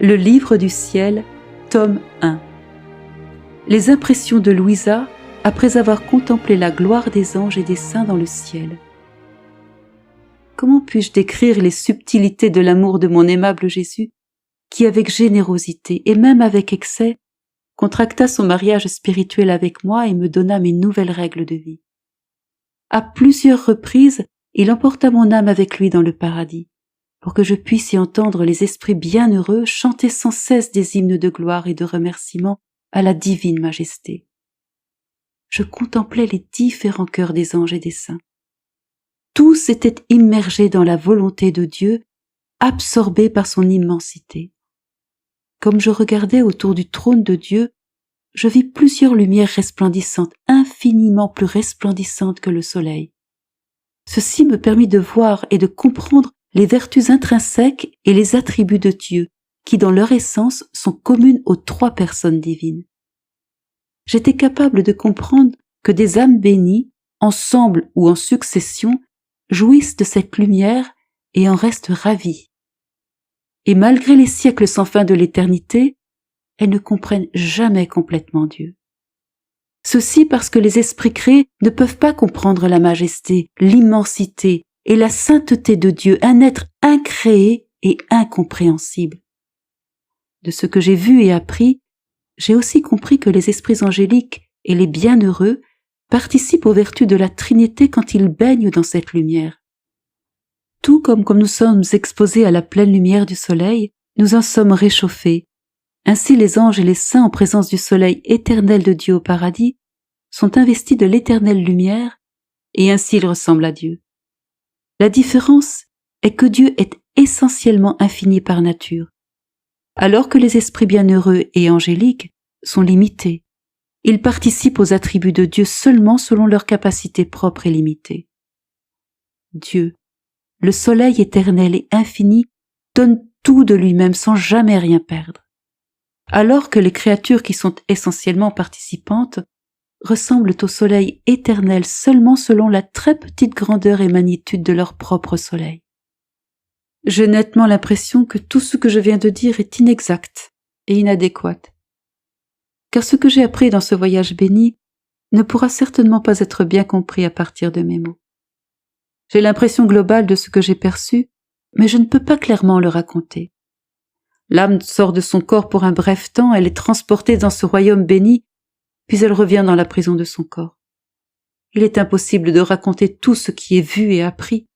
Le livre du ciel, tome 1. Les impressions de Louisa après avoir contemplé la gloire des anges et des saints dans le ciel. Comment puis-je décrire les subtilités de l'amour de mon aimable Jésus, qui avec générosité et même avec excès, contracta son mariage spirituel avec moi et me donna mes nouvelles règles de vie. À plusieurs reprises, il emporta mon âme avec lui dans le paradis, pour que je puisse y entendre les esprits bienheureux chanter sans cesse des hymnes de gloire et de remerciement à la divine majesté. Je contemplais les différents cœurs des anges et des saints. Tous étaient immergés dans la volonté de Dieu, absorbés par son immensité. Comme je regardais autour du trône de Dieu, je vis plusieurs lumières resplendissantes, infiniment plus resplendissantes que le soleil. Ceci me permit de voir et de comprendre les vertus intrinsèques et les attributs de Dieu, qui dans leur essence sont communes aux trois personnes divines. J'étais capable de comprendre que des âmes bénies, ensemble ou en succession, jouissent de cette lumière et en restent ravies. Et malgré les siècles sans fin de l'éternité, elles ne comprennent jamais complètement Dieu. Ceci parce que les esprits créés ne peuvent pas comprendre la majesté, l'immensité et la sainteté de Dieu, un être incréé et incompréhensible. De ce que j'ai vu et appris, j'ai aussi compris que les esprits angéliques et les bienheureux participent aux vertus de la Trinité quand ils baignent dans cette lumière. Tout comme nous sommes exposés à la pleine lumière du soleil, nous en sommes réchauffés. Ainsi les anges et les saints en présence du soleil éternel de Dieu au paradis sont investis de l'éternelle lumière et ainsi ils ressemblent à Dieu. La différence est que Dieu est essentiellement infini par nature, alors que les esprits bienheureux et angéliques sont limités. Ils participent aux attributs de Dieu seulement selon leur capacité propre et limitée. Dieu, le soleil éternel et infini, donne tout de lui-même sans jamais rien perdre, alors que les créatures qui sont essentiellement participantes ressemblent au soleil éternel seulement selon la très petite grandeur et magnitude de leur propre soleil. J'ai nettement l'impression que tout ce que je viens de dire est inexact et inadéquat, car ce que j'ai appris dans ce voyage béni ne pourra certainement pas être bien compris à partir de mes mots. J'ai l'impression globale de ce que j'ai perçu, mais je ne peux pas clairement le raconter. L'âme sort de son corps pour un bref temps, elle est transportée dans ce royaume béni, puis elle revient dans la prison de son corps. Il est impossible de raconter tout ce qui est vu et appris.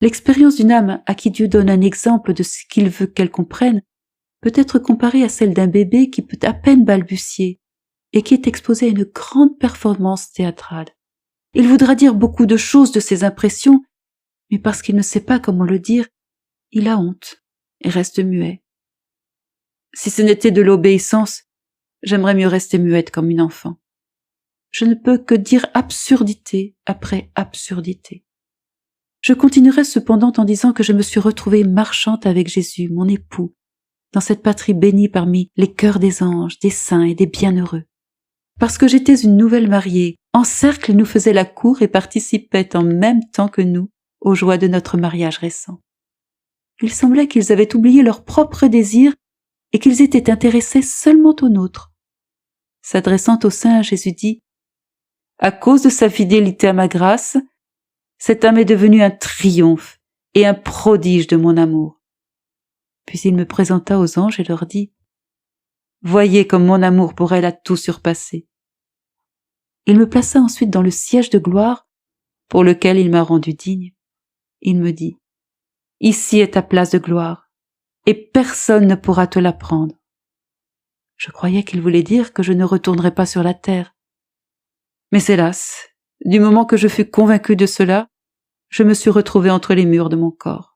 L'expérience d'une âme à qui Dieu donne un exemple de ce qu'il veut qu'elle comprenne peut être comparée à celle d'un bébé qui peut à peine balbutier et qui est exposé à une grande performance théâtrale. Il voudra dire beaucoup de choses de ses impressions, mais parce qu'il ne sait pas comment le dire, il a honte et reste muet. Si ce n'était de l'obéissance, j'aimerais mieux rester muette comme une enfant. Je ne peux que dire absurdité après absurdité. Je continuerai cependant en disant que je me suis retrouvée marchante avec Jésus, mon époux, dans cette patrie bénie parmi les cœurs des anges, des saints et des bienheureux. Parce que j'étais une nouvelle mariée, en cercle ils nous faisaient la cour et participaient en même temps que nous aux joies de notre mariage récent. Il semblait qu'ils avaient oublié leurs propres désirs et qu'ils étaient intéressés seulement aux nôtres. S'adressant aux saints, Jésus dit « À cause de sa fidélité à ma grâce, cette âme est devenue un triomphe et un prodige de mon amour. » Puis il me présenta aux anges et leur dit « Voyez comme mon amour pour elle a tout surpassé. » Il me plaça ensuite dans le siège de gloire pour lequel il m'a rendu digne. Il me dit « Ici est ta place de gloire, et personne ne pourra te la prendre. » Je croyais qu'il voulait dire que je ne retournerais pas sur la terre. Mais hélas, du moment que je fus convaincu de cela, je me suis retrouvé entre les murs de mon corps.